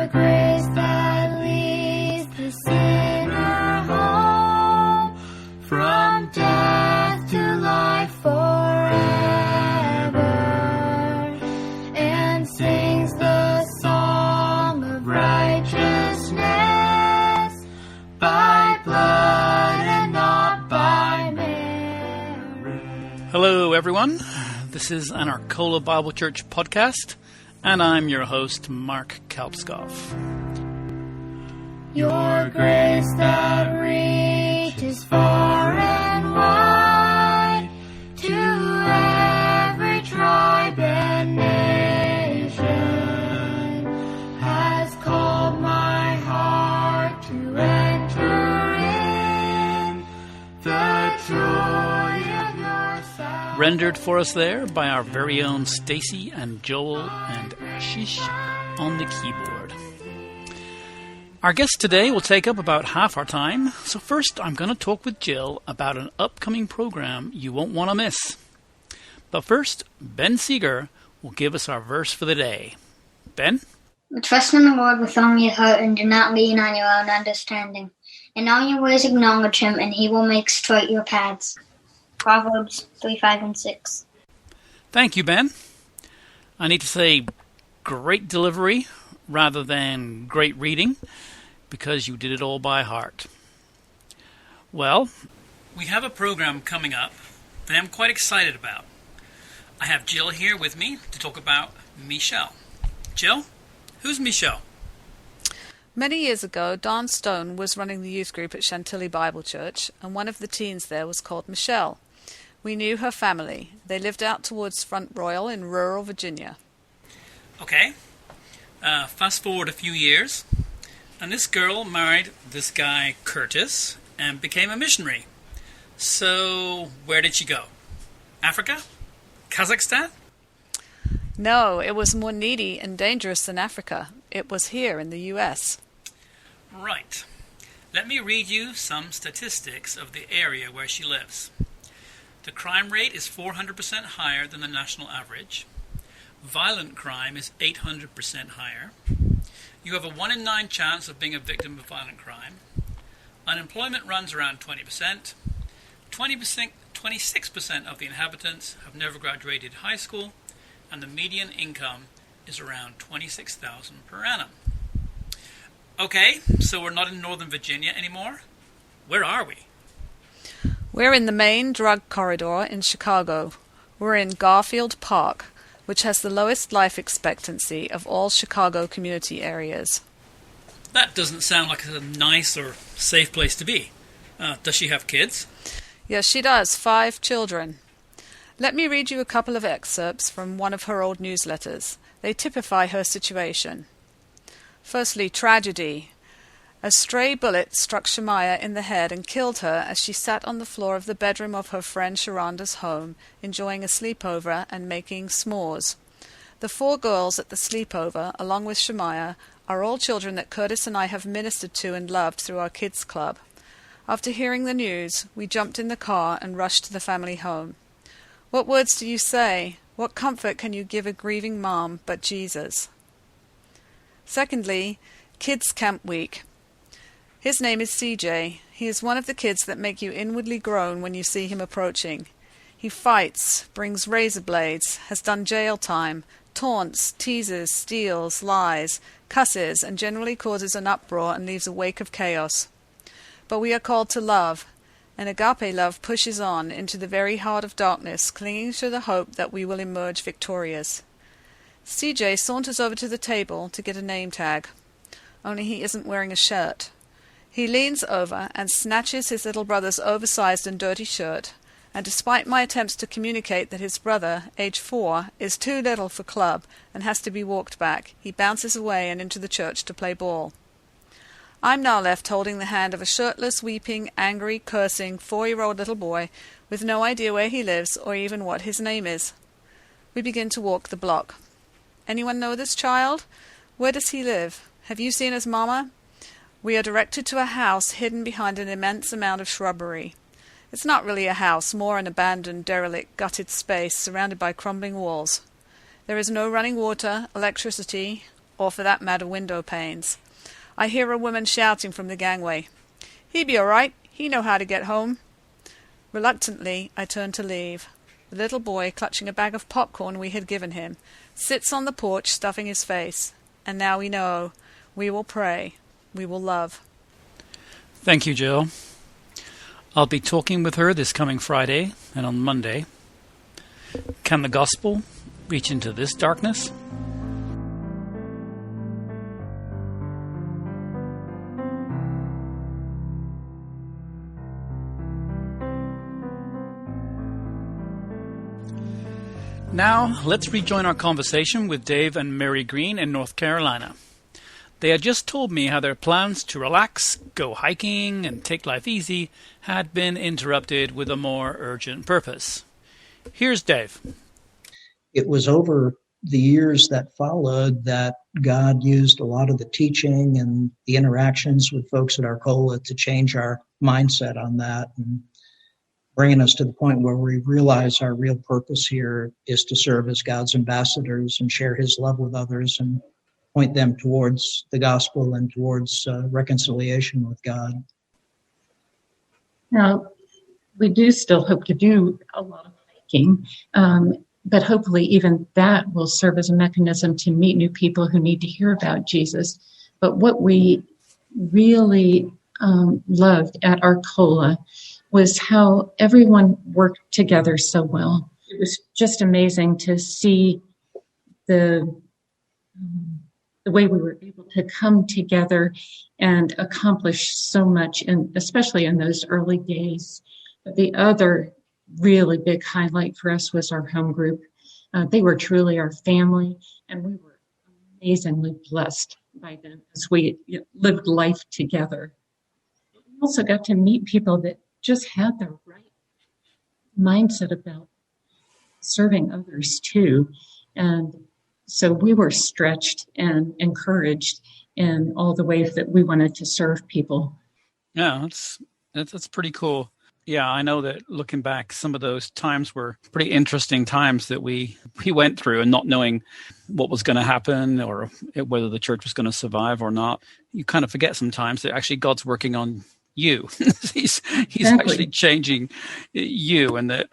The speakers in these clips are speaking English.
grace that leads the sinner home from death to life forever, and sings the song of righteousness by blood and not by merit. Hello everyone, this is an Arcola Bible Church podcast, and I'm your host, Mark Kalpskov. Your grace that reaches far and wide to every tribe and nation has called my heart to enter in the joy of your salvation. Rendered for us there by our very own Stacy and Joel and Ashish on the keyboard. Our guest today will take up about half our time, so first I'm going to talk with Jill about an upcoming program you won't want to miss. But first, Ben Seeger will give us our verse for the day. Ben? Trust in the Lord with all your heart and do not lean on your own understanding. In all your ways acknowledge him, and he will make straight your paths. Proverbs 3, 5, and 6. Thank you, Ben. I need to say great delivery rather than great reading, because you did it all by heart. Well, we have a program coming up that I'm quite excited about. I have Jill here with me to talk about Michelle. Jill, who's Michelle? Many years ago, Don Stone was running the youth group at Chantilly Bible Church, and one of the teens there was called Michelle. We knew her family. They lived out towards Front Royal in rural Virginia. Okay. Fast forward a few years, and this girl married this guy, Curtis, and became a missionary. So, where did she go? Africa? Kazakhstan? No, it was more needy and dangerous than Africa. It was here in the U.S. Right. Let me read you some statistics of the area where she lives. The crime rate is 400% higher than the national average. Violent crime is 800% higher. You have a 1 in 9 chance of being a victim of violent crime. Unemployment runs around 20%. 26% of the inhabitants have never graduated high school, and the median income is around $26,000 per annum. Okay, so we're not in Northern Virginia anymore. Where are we? We're in the main drug corridor in Chicago. We're in Garfield Park, which has the lowest life expectancy of all Chicago community areas. That doesn't sound like a nice or safe place to be. Does she have kids? Yes, she does. 5 children. Let me read you a couple of excerpts from one of her old newsletters. They typify her situation. Firstly, tragedy. A stray bullet struck Shemaiah in the head and killed her as she sat on the floor of the bedroom of her friend Sharonda's home, enjoying a sleepover and making s'mores. The 4 girls at the sleepover, along with Shemaiah, are all children that Curtis and I have ministered to and loved through our kids' club. After hearing the news, we jumped in the car and rushed to the family home. What words do you say? What comfort can you give a grieving mom but Jesus? Secondly, Kids Camp Week. His name is CJ. He is one of the kids that make you inwardly groan when you see him approaching. He fights, brings razor blades, has done jail time, taunts, teases, steals, lies, cusses, and generally causes an uproar and leaves a wake of chaos. But we are called to love, and agape love pushes on into the very heart of darkness, clinging to the hope that we will emerge victorious. CJ saunters over to the table to get a name tag, only he isn't wearing a shirt. He leans over and snatches his little brother's oversized and dirty shirt, and despite my attempts to communicate that his brother, age 4, is too little for club and has to be walked back, he bounces away and into the church to play ball. I'm now left holding the hand of a shirtless, weeping, angry, cursing 4-year-old little boy with no idea where he lives or even what his name is. We begin to walk the block. Anyone know this child? Where does he live? Have you seen his mama? We are directed to a house hidden behind an immense amount of shrubbery. It's not really a house, more an abandoned, derelict, gutted space surrounded by crumbling walls. There is no running water, electricity, or for that matter window panes. I hear a woman shouting from the gangway, "He be all right. He know how to get home." Reluctantly, I turn to leave. The little boy, clutching a bag of popcorn we had given him, sits on the porch stuffing his face. And now we know. We will pray. We will love. Thank you, Jill. I'll be talking with her this coming Friday and on Monday. Can the gospel reach into this darkness? Now, let's rejoin our conversation with Dave and Mary Greene in North Carolina. They had just told me how their plans to relax, go hiking, and take life easy had been interrupted with a more urgent purpose. Here's Dave. It was over the years that followed that God used a lot of the teaching and the interactions with folks at Arcola to change our mindset on that, and bringing us to the point where we realize our real purpose here is to serve as God's ambassadors and share his love with others and point them towards the gospel and towards reconciliation with God. Now, we do still hope to do a lot of hiking, but hopefully even that will serve as a mechanism to meet new people who need to hear about Jesus. But what we really loved at Arcola was how everyone worked together so well. It was just amazing to see the way we were able to come together and accomplish so much, and especially in those early days. But the other really big highlight for us was our home group. They were truly our family, and we were amazingly blessed by them as we lived life together. We also got to meet people that just had the right mindset about serving others too. And so we were stretched and encouraged in all the ways that we wanted to serve people. Yeah, that's pretty cool. Yeah, I know that looking back, some of those times were pretty interesting times that we went through, and not knowing what was going to happen or whether the church was going to survive or not. You kind of forget sometimes that actually God's working on you. he's Exactly. actually changing you, and that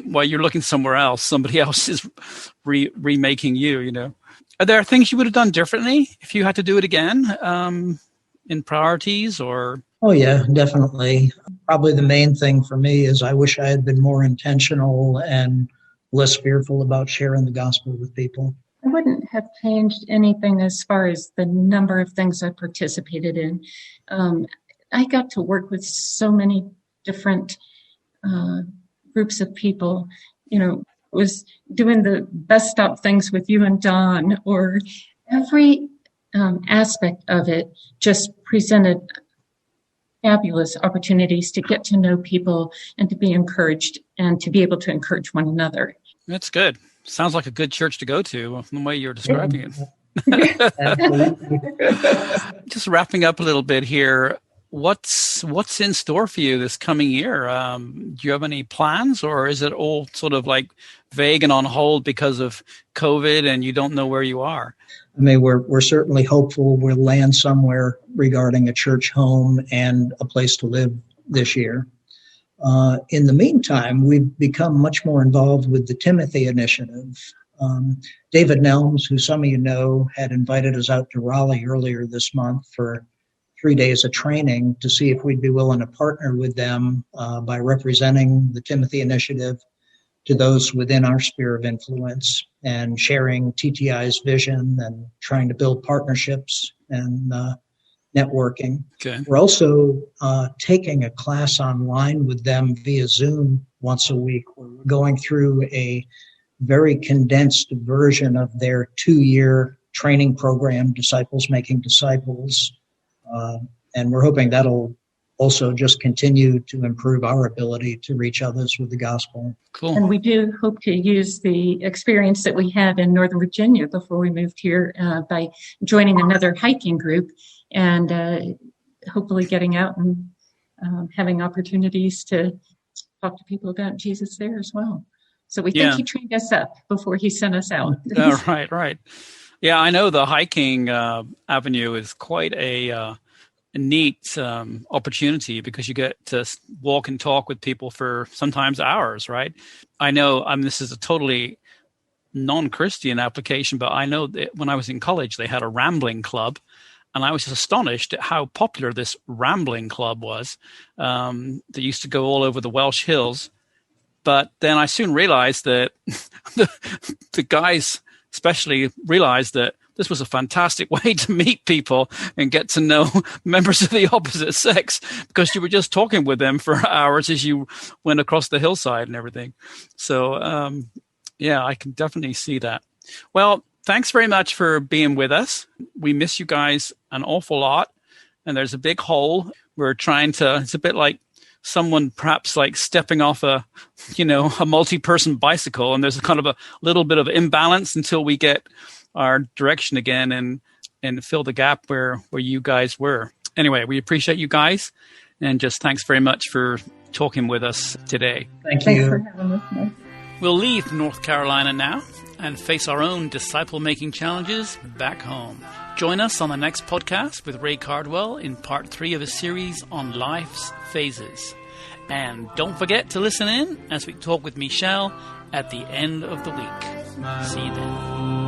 while you're looking somewhere else, somebody else is remaking you. Are there things you would have done differently if you had to do it again, in priorities or? Oh yeah, definitely. Probably the main thing for me is I wish I had been more intentional and less fearful about sharing the gospel with people. I wouldn't have changed anything as far as the number of things I participated in. I got to work with so many different groups of people, was doing the bus stop things with you and Don, or every aspect of it just presented fabulous opportunities to get to know people and to be encouraged and to be able to encourage one another. That's good. Sounds like a good church to go to from the way you're describing it. Absolutely. Just wrapping up a little bit here. What's in store for you this coming year? Do you have any plans, or is it all sort of like vague and on hold because of COVID and you don't know where you are? I mean, we're certainly hopeful we'll land somewhere regarding a church home and a place to live this year. In the meantime, we've become much more involved with the Timothy Initiative. David Nelms, who some of you know, had invited us out to Raleigh earlier this month for 3 days of training to see if we'd be willing to partner with them by representing the Timothy Initiative to those within our sphere of influence and sharing TTI's vision and trying to build partnerships and networking. Okay. We're also taking a class online with them via Zoom once a week. We're going through a very condensed version of their 2-year training program, Disciples Making Disciples. And we're hoping that'll also just continue to improve our ability to reach others with the gospel. Cool. And we do hope to use the experience that we had in Northern Virginia before we moved here by joining another hiking group and hopefully getting out and having opportunities to talk to people about Jesus there as well. So we think he trained us up before he sent us out. Right. Yeah, I know the hiking avenue is quite a neat opportunity because you get to walk and talk with people for sometimes hours, right? I know, this is a totally non-Christian application, but I know that when I was in college, they had a rambling club, and I was just astonished at how popular this rambling club was. They used to go all over the Welsh hills, but then I soon realized that the guys especially realized that this was a fantastic way to meet people and get to know members of the opposite sex, because you were just talking with them for hours as you went across the hillside and everything. So, yeah, I can definitely see that. Well, thanks very much for being with us. We miss you guys an awful lot, and there's a big hole. We're trying to, it's a bit like someone perhaps like stepping off a multi-person bicycle, and there's kind of a little bit of imbalance until we get our direction again and fill the gap where you guys were. Anyway, we appreciate you guys, and just thanks very much for talking with us today. Thanks Thanks for having us, Mike. We'll leave North Carolina now and face our own disciple-making challenges back home. Join us on the next podcast with Ray Cardwell in part 3 of a series on life's phases. And don't forget to listen in as we talk with Michelle at the end of the week. See you then.